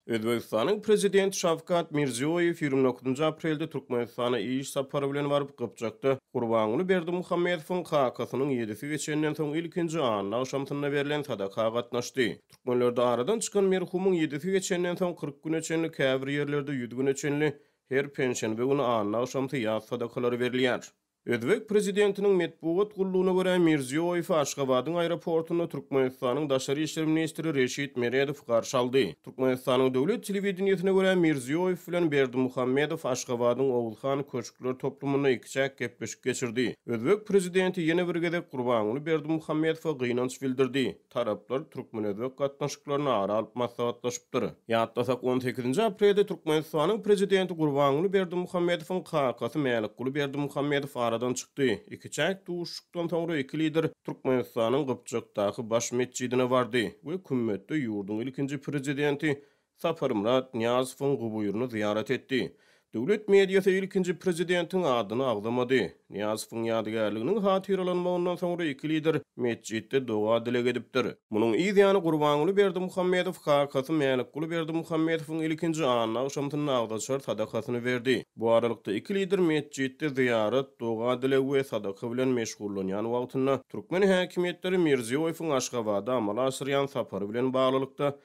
Özbegistanyň prezidenti Şawkat Mirziyoyew 29 aprelde Türkmenistana iş sapary bilen baryp Gypçakda Gurbanuly Berdimuhammedowyň hakasynyň 7-si geçenden soň ilkinji anyna oşamtyna berilen sadaka gatnaşdy. Türkmenlerde aradan çykan merhumyň 7-si geçenden soň 40 gün öçenli käbir ýerlerde 100 gün öçenli her pensiýa güni anyna oşamty ýaz sadakalary berilýär. Özbek prezidentiniň medpuwat gullugyna görä Mirziyoyew Aşgabatyň aeroportuna Türkmenistanyň daşary işler ministri Reşit Meredow garşy aldy. Türkmenistanyň döwlet telewizionyna görä Mirziyoyew bilen Berdimuhammedow Aşgabatyň Owulhan köşkler toplumyna ikçak gepleşik geçirdi. Özbek prezidenti ýene bir gezek Gurbanuly Berdimuhammedowa gynanç bildirdi. Taraplar türkmen-özbek gatnaşyklaryna ara alyp maslahatlaşypdyr. Ýatdasak 18 aprelde Türkmenistanyň prezidenti Gurbanuly Berdimuhammedowyň kakasy Mälikguly Berdimuhammedow aradan çykdy. Iki çäk duşukdan soňra iki lider Türkmenistanyň Gypçakdaky baş mescidine bardy we kümmetde ýurdun ilkinji prezidenti Saparmurat Niyazowyň guburyny ziyaret etdi. Döwlet mediýasy ilkinji prezidentiň adyny agdamady. Niyazowyň ýadygärliginiň hatyralanmagyndan soňra iki lider mescidde doga dile edipdir. Munyň ýa-da Gurbanuly Berdimuhammedow kakasy Mälikguly Berdimuhammedowyň ilkinji anyna oşamtyna agdaşar sadakasyny berdi. Bu aralykda iki lider mescidde ziyaret, doga dile we sadaka bilen meşgullanýan wagtyna türkmen häkimetleri Mirziyoyewiň Aşgabada amal aşyrýan sapary bilen baglykda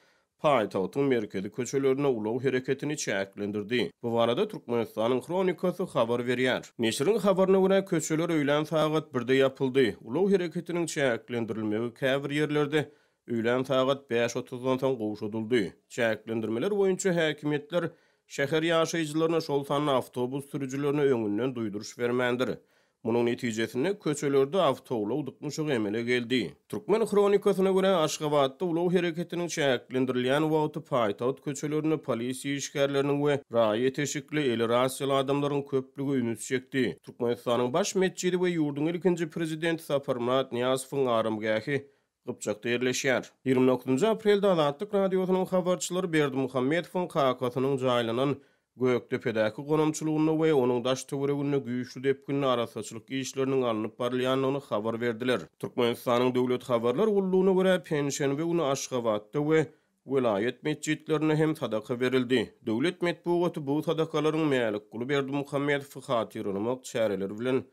paýtagtyň merkezi köçelerine ulaw hereketini çäklendirdi. Bu barada Türkmenistanyň Kronikasy habar berýär. Neşriň habaryna görä köçeler öýlen sagat 1-de ýapyldy. Ulaw hereketiniň çäklendirilmegi käbir ýerlerde öýlen sagat 5:30-dan soň gowşadyldy. Çäklendirmeler boýunça häkimetler şäher ýaşaýjylaryna şol sanly awtobus sürüjilerine öňünden duýduruş bermändir. Munyň netijesinde köçelerde awtowlaw dykmyşyk emele geldi. Türkmen Kronikasyna görä Aşgabatda ulaw hereketiniň çäklendirilýän wagty paýtagat köçelerini polisiýa işgärleriniň we raýat teşikli el rasiýaly adamlaryň köplügi ünüt çekdi. Türkmenistanyň baş mescidi we ýurdun ilkinji prezidenti Saparmurat Niyazowyň arymgahy Gypçakda ýerleşýär. 29 aprelde Azatlyk radiosynyň habarçylary Berdimuhammedowyň hakasynyň jaýlanan Gökdepedäki gonamçylygyny we onuň daş töweregini güýçli depkini arasaçylyk işleriniň alınıp barylýanyny habar berdiler. Türkmenistanyň döwlet habarlar gullugyna görä pensiýa güni Aşgabatda we vilayet mescidlerine hem sadaka berildi. Döwlet medpuwaty bu sadakalaryň Mälikguly Berdimuhammedow hatyrlamak çäreleri bilen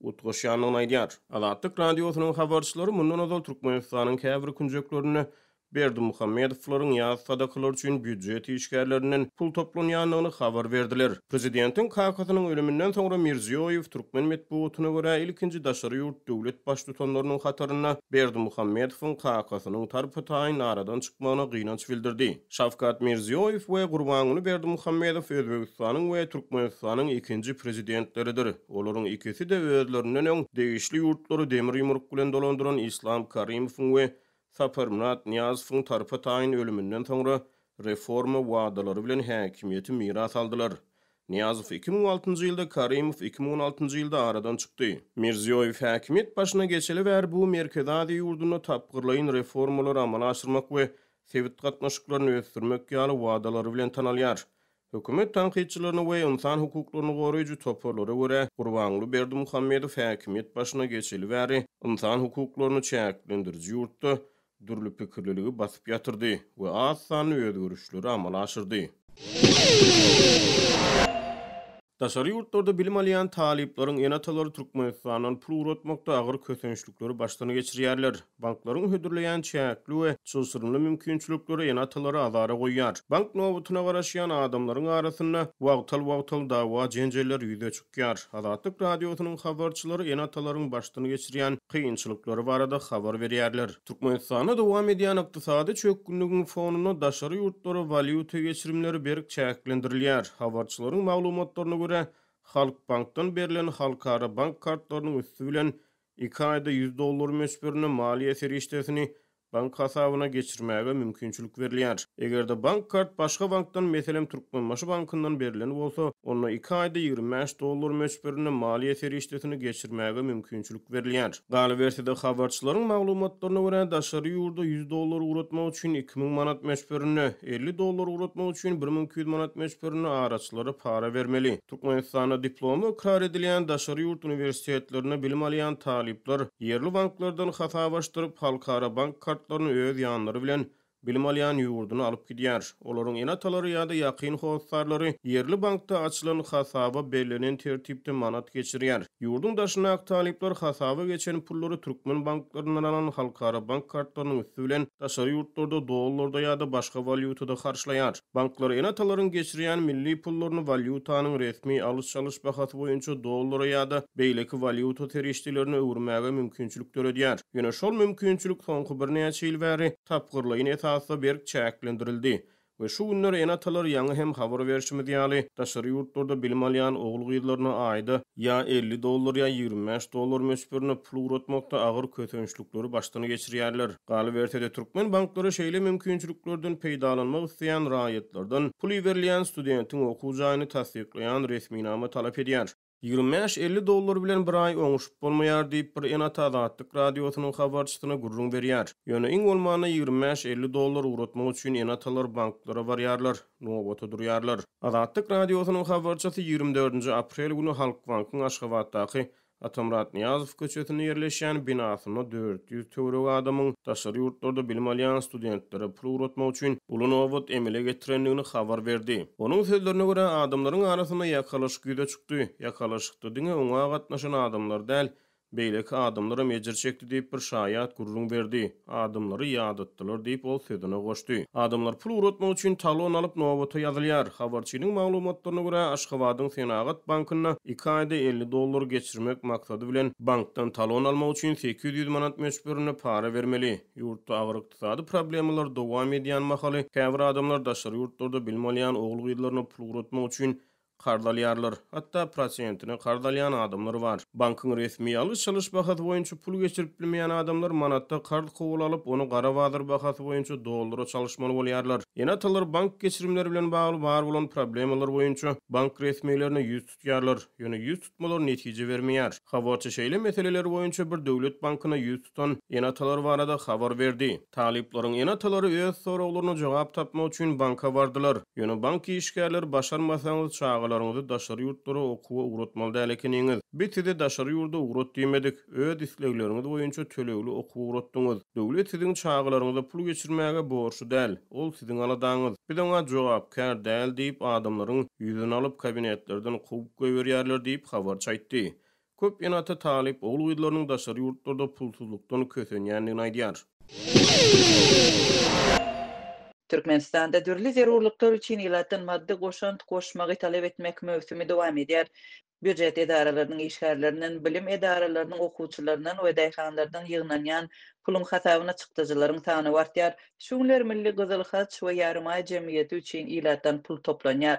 utgaşýanyny aýdýar. Azatlyk radiosynyň habarçylary mundan ozal Türkmenistanyň käbir künjeklerini Berdimuhammedowlaryň ýaz sadakalary üçin büdjet işgärlerinden pul toplanýanyny habar berdiler. Prezidentiň kakasynyň ölümünden soňra Mirziyoyew türkmen medpuwatyna görä ilkinji daşary ýurt döwlet baş tutanlarynyň hataryna Berdimuhammedowyň kakasynyň tarpy taýyn aradan çykmagyna gynanç bildirdi. Şawkat Mirziyoyew we Gurbanuly Berdimuhammedow Özbegistanyň we Türkmenistanyň ikinji prezidentleridir. Olaryň ikisi de özlerinden öň degişli ýurtlary demir ýumruk bilen dolandyran Islam Karimowyň we Saparmurat Niyazowyň tarpy taýyn ölümünden soňra reforma wagdalary bilen häkimiýeti miras aldylar. Niyazow 2006-njy ýylda, Karimow 2016-njy ýylda aradan çykdy. Mirziyoyew häkimiýet başyna geçeli bäri bu merkezadi ýurduny tapgyrlaýyn reformalar amala aşyrmak we sewit gatnaşyklaryny ösdürmek ýaly wagdalary bilen tanalýar. Hökümet tanqidçilerini we insan hukuklaryny goraýjy toparlara görä Gurbanuly Berdimuhammedow häkimiýet başyna geçeli bäri insan hukuklaryny çäklendiriji ýurtda dürli pikirliligi basyp ýatyrdy we az sanly özgürüşleri amala aşyrdy. Daşary ýurtlarda bilim alýan talyplaryň enatalary Türkmenistanyň pul uratmakda agyr kösençlikleri başlany geçirýärler. Banklaryň hödürleýän çäkli we çylşyrymly mümkinçilikleri enatalary azara goýýar. Bank nowatyna garaşýan adamlaryň arasynda wagtal dawa jenjeler ýüze çykýar. Azatlyk radiosynyň habarçylary enatalaryň başlany geçirýän kynçylyklary barada habar berýärler. Türkmenistanda dowam edýän ykdysady çökgünligiň fonuny daşary ýurtlary valyuta geçirimleri berk çäklendirilýär. Habarçylaryň maglumatlaryna Halkbankdan berilen halkara bank kartlarynyň üstü bilen 2 aýda $100 meşberine maliýe serişdesini bank hasabyna geçirmäge mümkinçilik berilýär. Egerde bank kart başga bankdan, meselem Türkmenbaşy bankyndan berilen bolsa, onda 2 aýda $25 meşberine maliýe serişdesini geçirmäge mümkinçilik berilýär. Galy berside habarçylaryň maglumatlaryna görä daşary ýurda $100 uratmak üçin 2000 manat meşberine, $50 uratmak üçin 1200 manat meşberine araçlara para bermeli. Türkmenistana diplomy ikrar edilýän daşary ýurt universitetlerine bilim alýan talyplar yerli banklardan hasap açdyryp halkara bank kartlaryny öz ýanlary bilen bilim alýan ýurduny alyp gidýär. Olaryň enatalary ýa-da ýakyn howsarlary yerli bankda açylan hasaba belenen tertipde manat geçirýär. Ýurdun daşyna talyplar hasaba geçen pullary türkmen banklarynyň alan halkara bank kartlarynyň üstü bilen daşary ýurtlarda dollarda ýa-da başga valyutada harçlaýar. Banklar enatalaryň geçirýän milli pullaryny valyutanyň resmi alış-çalış bahasy boýunça dollara ýa-da beýleki valyuta terişdilerini öwürmäge mümkinçilik töredýär. Ýöne şol mümkinçilik soňky bir näçe ýyl bäri tapgyrlygyň esasy berk çäklendirildi. Ve şu günler enatalar ýangy hem habar berişimi diýýäli, daşary ýurtlarda bilim alýan ogul gyýdlaryna aýda ýa $50 ýa $25 mösberine pul uratmakda agyr kötünçlükleri başdan geçirýärler. Galy bertede türkmen banklary şeýle mümkinçiliklerden peýdalanmak isleýän raýatlardan pul berilýän studentiň okuwjagyny tasdikleýän resminama talap edýär. $25-50 bilen bir ay oňuşup bolmaýar diýip bir enata Azatlyk radiosynyň habarçysyna gurrun berýär. Ýöne iň bolmany $25-50 uratmak üçin enatalar banklara barýarlar, nowata durýarlar. Azatlyk radiosynyň habarçysy 24 aprel günü Halk Bankynyň Aşgabatdaky Atamrat Niyazow köçesine yerleşen binasyna 400 töwerek adamyň daşary ýurtlarda bilim alýan studentlere pul uratmak üçin ulunowat emele getirenligini habar berdi. Onuň sözlerine görä adamlaryň arasyna ýakalaşyk ýüze çykdy. Ýakalaşykda diňe oňa gatnaşan adamlar däl, beýleki adamlara mejir çekdi diýip bir şaýat gurrun berdi. Adamlary ýadatdylar diýip ol sözüne goşdy. Adamlar pul uratmak üçin talon alyp nowata ýazylýar. Habarçynyň maglumatlaryna görä Aşgabatyň Senagat bankyna 2 aýda $50 geçirmek maksady bilen bankdan talon almak üçin 800 manat mösberine para bermeli. Ýurtda agyr ykdysady problemalar dowam edýän mahaly käbir adamlar daşary ýurtlarda bilim alýan ogul gyýdlaryna pul uratmak üçin kardalýarlar. Hatda prosentini kardalýan adamlar bar. Bankyň resmi alış-çalış bahasy boýunça pul geçirip bilmeýän adamlar manatda kard kowul alyp onu gara wazyr bahasy boýunça dollara çalışmaly bolýarlar. Enatalar bank geçirimleri bilen bagly bar bolan problemalar boýunça bank resmiýetlerine ýüz tutýarlar. Ýöne ýüz tutmalar netije bermeýär. Habarçy şeýle meseleleri boýunça bir döwlet bankyna ýüz tutan enatalar barada habar berdi. Talyplaryň enatalary öz sorawlaryna jogap tapmak üçin banka bardylar. Ýöne bank işgärleri başarmasaňyz çağalaryňyzy daşary ýurtlara okuwa uratmaly dälekiniňiz. Biz size daşary ýurda urat diýmedik. Öz islegleriniz boýunça tölegli okuwa uratdyňyz. Döwlet siziň çağalaryňyza pul geçirmäge borçly däl. Ol siziň aladaňyz. Biz oňa jogapkär däl diýip adamlaryň ýüzüni alyp kabinetlerden gowy berýärler diýip habarçy aýtdy. Köp enata talip ogul gyýdlarynyň daşary ýurtlarda pulsuzlukdan kösenýändigini aýdýar. Türkmenistanda dürli zerurluklar üçin ýylatdan maddi goşant goşmagy talep etmek mövsümi dowam edýär. Büdjet edaralarynyň işgärlerinden, bilim edaralarynyň okuwçylarynyň we daýhanlardan ýygnanýan pulun hasabyna çykdyjylaryň sany artýar. Şuňlar Milli Gyzyl Haç we Ýarmaý Jemgyýeti üçin ýylatdan pul toplanýar.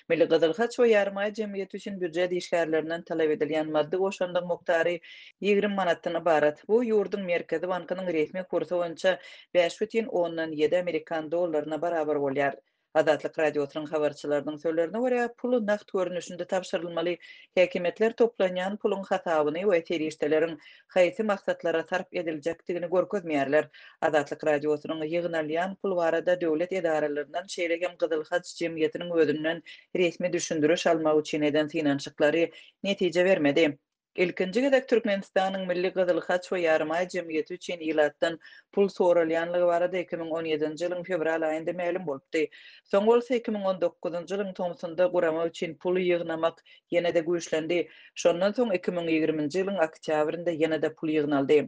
Milli Gyzyl Haç we Ýarmaý Jemgyýeti üçin büdjet işgärlerinden talep edilýän maddi goşandyk muktary 20 manatdan ibarat. Bu ýurdun Merkezi Bankynyň resmi kursy boýunça 5,7 Amerikan dollaryna barabar bolýar. Azatlyk radiosynyň habarçylarynyň sözlerine görä, pul naqd görnüşinde tapşyrylmaly. Häkimetler toplanýan pulun hasabyny we terişdeleriň haýsy maksatlara sarf ediljekdigini görkezmeýärler. Azatlyk radiosynyň ýygnalýan pul barada döwlet edaralaryndan şeýlegem Gyzyl Haç jemgyýetiniň özünden resmi düşündürüş almak üçin eden finansiýaklary netije bermedi. Ilkinji gezek Türkmenistanyň Milli Gyzyl Haç we Ýarmaý Jemgyýeti üçin ýylatdan pul soralýanlygy barada 2017-nji ýylyň fevral aýynda ma'lum bolupdy. Soň bolsa 2019-njy ýylyň tomsunda gurama üçin pul ýygnamak ýene-de güýçlendi. Şondan soň 2020-nji ýylyň oktýabrynda ýene-de pul ýygnaldy.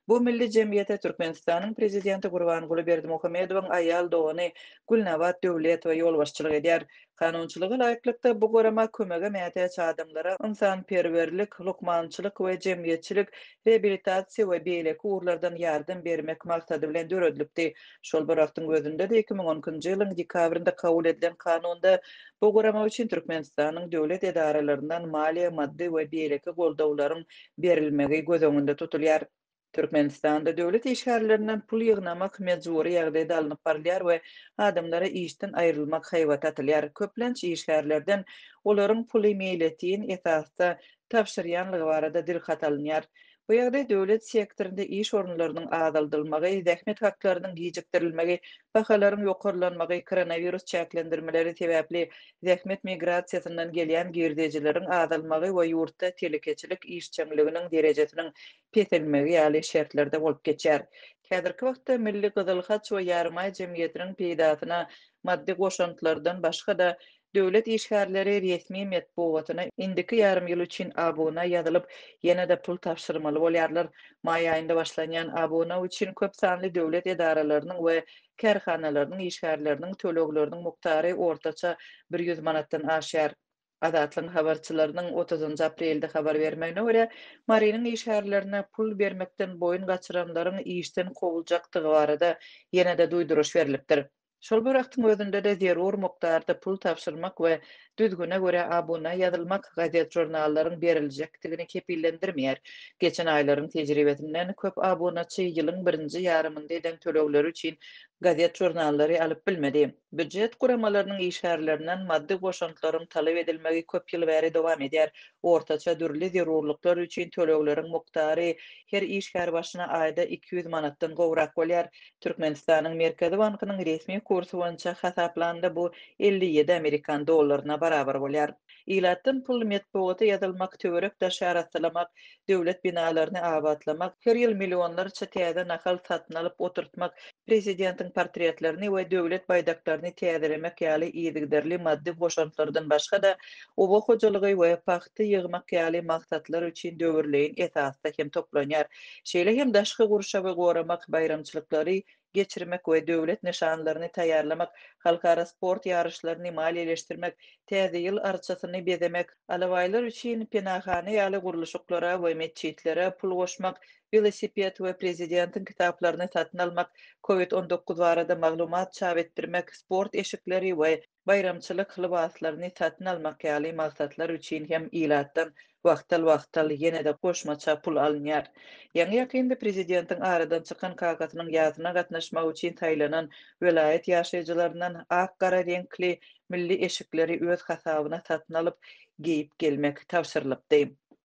Bu milli jemgyýete Türkmenistanyň prezidenti Gurbanguly Berdimuhamedowyň aýal dogany Gülnawat döwlet we ýolbaşçylyk edýär. Kanunçylygy laýyklykda bu gorama kömege mätäç adamlara ynsanperwerlik, lukmançylyk we jemgyýetçilik, reabilitasiýa we beýleki urlardan ýardym bermek maksady bilen döredilipdi. Şol bir wagtyň gözünde de 2010-njy ýylyň dekabrynda kabul edilen kanunda bu gorama üçin Türkmenistanyň döwlet edaralaryndan maliýe, maddi we beýleki goldawlaryň berilmegi göz öňünde tutulýar. Türkmenistanda döwlet işgärlerinden pul ýygnamak mejburi ýagdaýda alınıp barylýar we adamlara işden aýrylmak haýwat atylýar. Köplenç işgärlerden olaryň puly meýletiň esasda tapşyrýanlygy barada dilhat alynýar. Bu ýagdaý döwlet sektorunda iş orunlarynyň azaldylmagy, zähmet haklarynyň gijikdirilmegi, bahalaryň ýokarlanmagy, koronawirus çäklendirmeleri sebäpli zähmet migrasiýasyndan gelýän girdejileriň azalmagy we ýurtda telekeçilik işçiliginiň derejesiniň peselmegi ýaly şertlerde bolup geçýär. Häzirki wagtda Milli Gyzyl Haç we Ýarmay jemgyýetiniň peýdasyna maddi goşantlardan başga da döwlet işgärleri resmi medeniýetina indiki ýarym ýyl üçin abuna ýazylyp ýene-de pul tapşyrmaly bolýarlar. May aýynda başlanýan abuna üçin köp sanly döwlet edaralarynyň we kärhanalarynyň işgärleriniň tölegleriniň muktary ortaça 100 manatdan aşýar. Adatlyň habarçylarynyň 30 aprelde habar bermegine görä, Marynyň işgärlerine pul bermekden boyun gaçyranlaryň işden kovuljakdygy barada ýene-de duýduruş berilipdir. Şol bir wagtyň özünde de zerur mukdarda pul tapşyrmak we düzgüne görä abuna ýazylmak gazet jurnallaryň berilejekdigini kepillendirmeýär. Geçen aýlaryň tejribesinden köp abunaçy ýylyň birinji ýarymynda eden tölegleri üçin gazet jurnallary alyp bilmedi. Büdjet guramalarynyň işgärlerinden maddi goşantlaryň talap edilmegi köp ýyl bäri dowam edýär. Ortaça dürli zerurluklar üçin tölegleriň muktary her işgär başyna aýda 200 manatdan gowrak bolýar. Türkmenistanyň Merkezi bankynyň resmi kursu boýunça hasaplanda bu 57 Amerikan dollaryna barabar bolýar. Ilatdan pul medeniýeti ýazylmak, töwerek daşaraslamak, döwlet binalaryny abadlamak, her ýyl millionlarça täze nakal satyn alyp oturtmak, prezidentiň portretlerini we döwlet baýdaklaryny täzelemek ýaly ýygyderli maddi goşantlardan başga da oba hojalygy we paxty ýygmak ýaly maksatlar üçin döwürleýin esasda hem toplanýar. Şeýle hem daşky guruşa we goramak bayramçylyklary geçirmek we döwlet nişanlaryny taýýarlamak, halkara sport ýarışlaryny maliýeleşdirmek, täze ýyl arçasyny bezemek, alawaýlar üçin penahany ýaly guruluşyklara we meçitlere pul goşmak, velosiped we prezidentiň kitaplaryny satyn almak, COVID-19 barada maglumat çap etdirmek, sport eşikleri we bayramçylyk libaslaryny satyn almak ýaly maksatlar üçin hem ilatdan wagtal ýene-de goşmaça pul alınýar. Ýa-ni ýakynda prezidentiň aradan çykan kagasynyň ýazyna gatnaşmak üçin taýlanan welaýet ýaşaýjylaryndan ak-gara renkli milli eşikleri öz hasabyna satyn alyp giyip gelmek tapşyrylypdy.